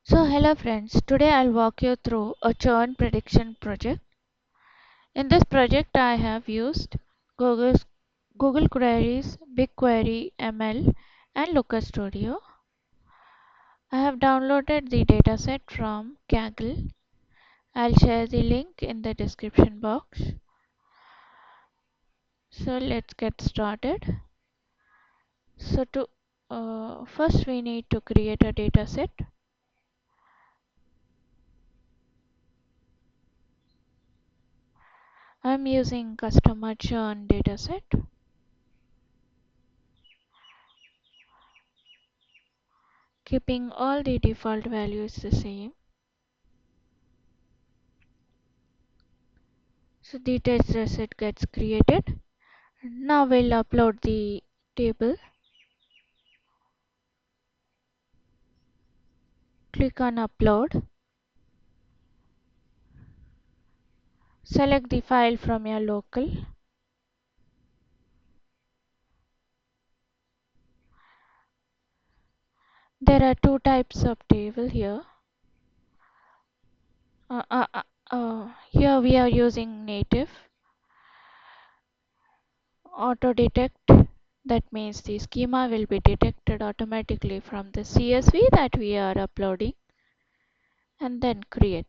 So hello friends, today I'll walk you through a churn prediction project. In this project I have used Google's, Google Queries, BigQuery, ML and Looker Studio. I have downloaded the dataset from Kaggle. I'll share the link in the description box. So let's get started. So to first we need to create a dataset. I'm using customer churn dataset. Keeping all the default values the same. So the test set gets created. Now we'll upload the table. Click on upload. Select the file from your local. There are two types of table here. Here we are using native auto detect. That means the schema will be detected automatically from the CSV that we are uploading, and then create.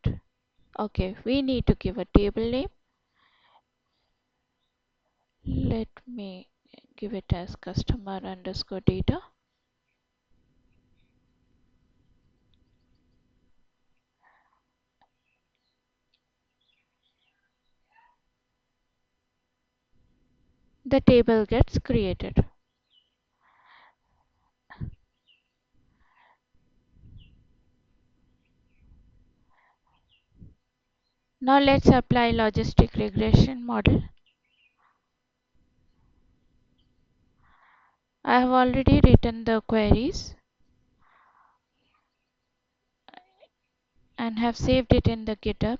Okay, we need to give a table name. Let me give it as customer underscore data. The table gets created. Now let's apply logistic regression model. I have already written the queries and have saved it in the GitHub.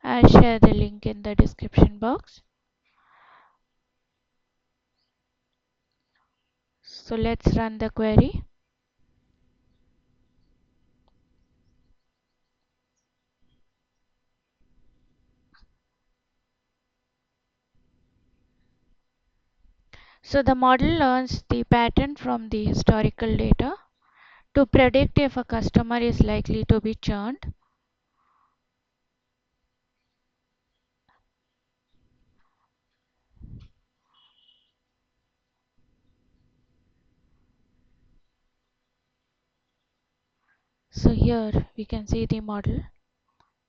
I'll share the link in the description box. So let's run the query. So the model learns the pattern from the historical data to predict if a customer is likely to be churned. So here we can see the model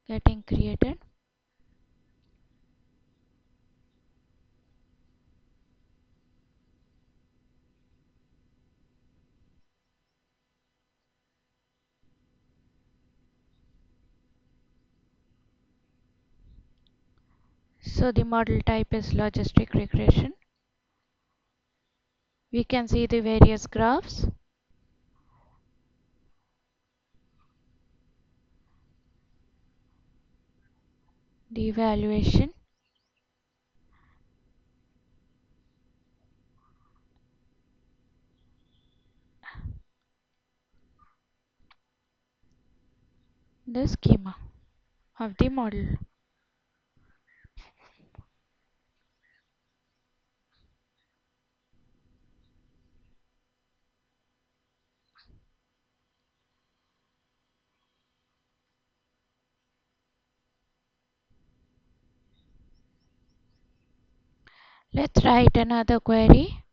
getting created. So the model type is logistic regression. We can see the various graphs. The evaluation. The schema of the model. Let's write another query.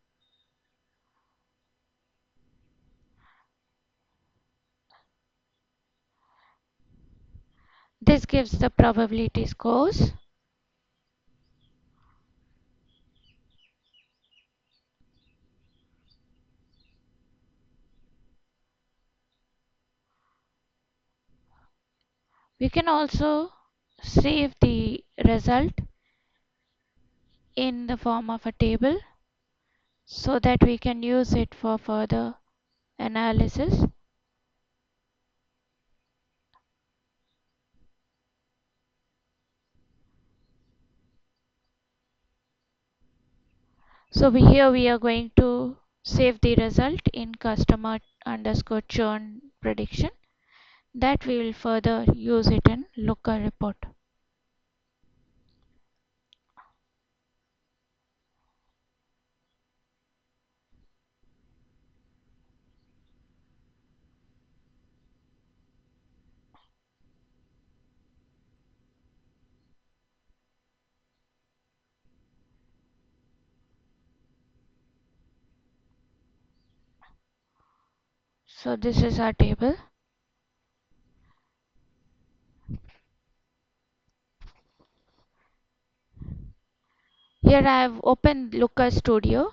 This gives the probability scores. We can also save the result in the form of a table so that we can use it for further analysis. So here we are going to save the result in customer underscore churn prediction. that we will further use it in Looker report. So this is our table. Here I have opened Looker Studio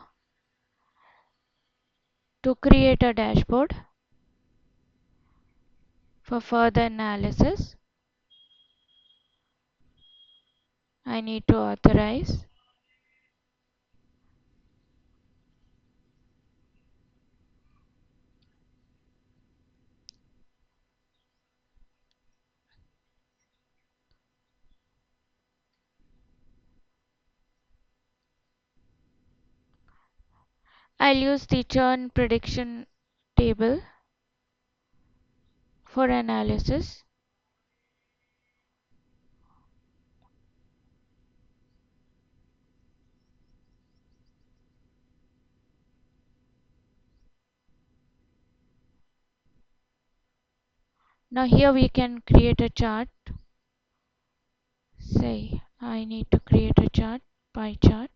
to create a dashboard for further analysis. I need to authorize. I'll use the churn prediction table for analysis. Now here we can create a chart. Say I need to create a chart, pie chart.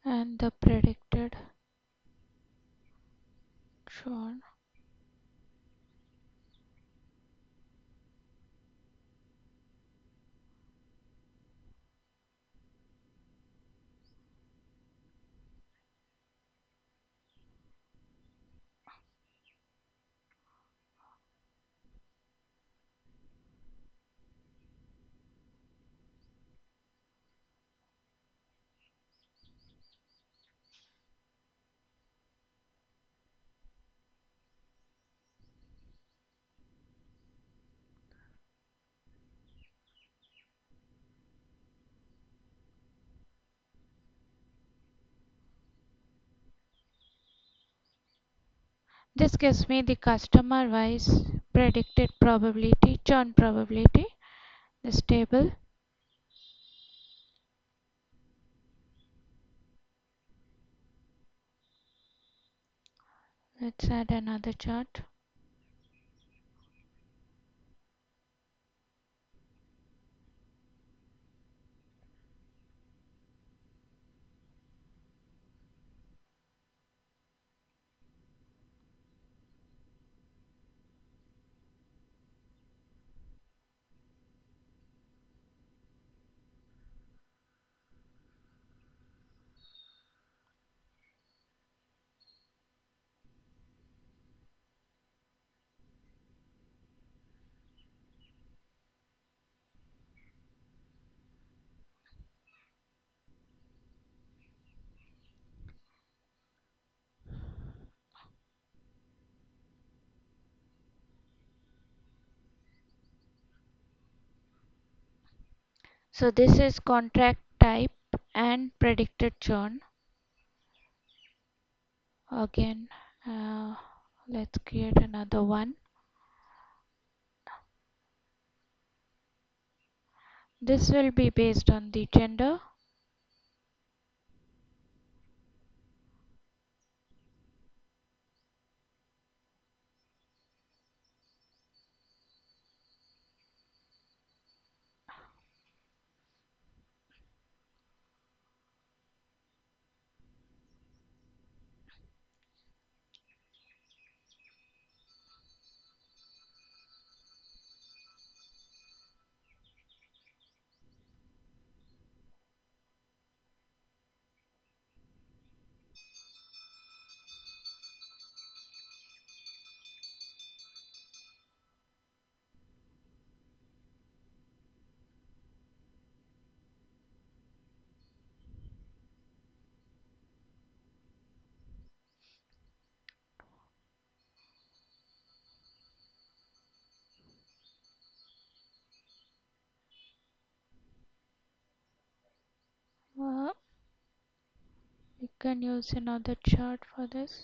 And the predicted churn. This gives me the customer wise predicted probability, churn probability, this table. Let's add another chart. So this is contract type and predicted churn. Again, let's create another one. This will be based on the gender. can use another chart for this.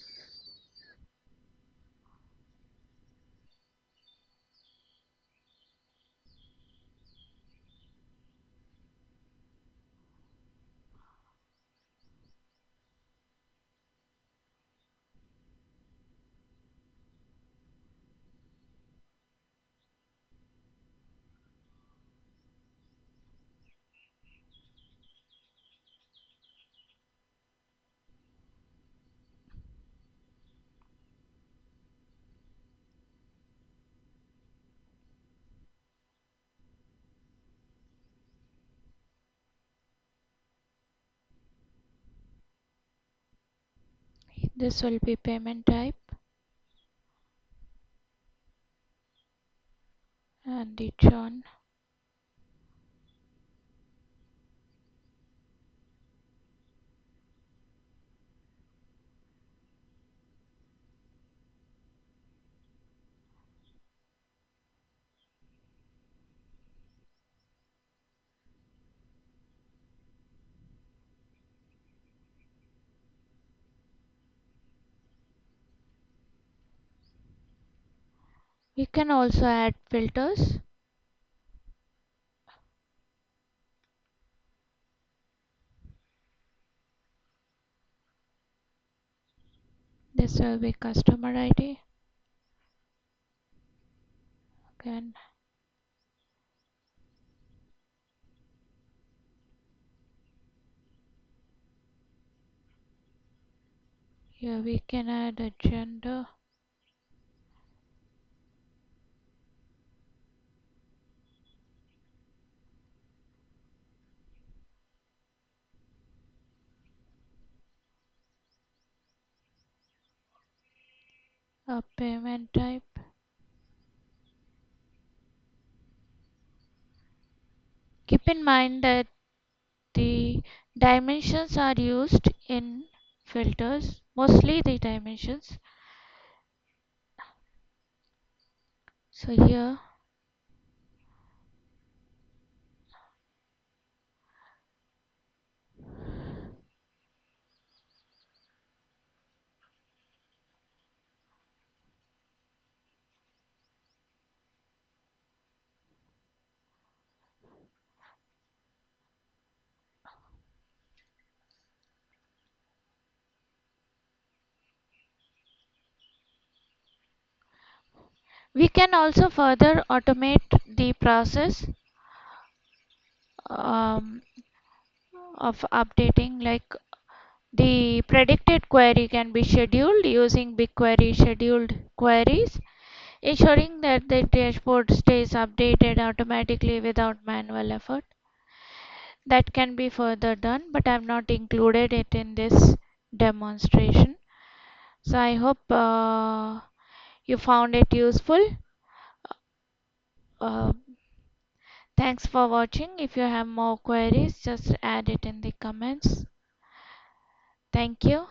This will be payment type and the churn. We can also add filters. This will be customer ID. Again, here we can add a gender. A payment type. Keep in mind that the dimensions are used in filters, mostly the dimensions. So here we can also further automate the process um, of updating, like the predicted query can be scheduled using BigQuery scheduled queries, ensuring that the dashboard stays updated automatically without manual effort. That can be further done, but I've not included it in this demonstration. So I hope you found it useful. Uh, Thanks for watching. If you have more queries, just add it in the comments. Thank you.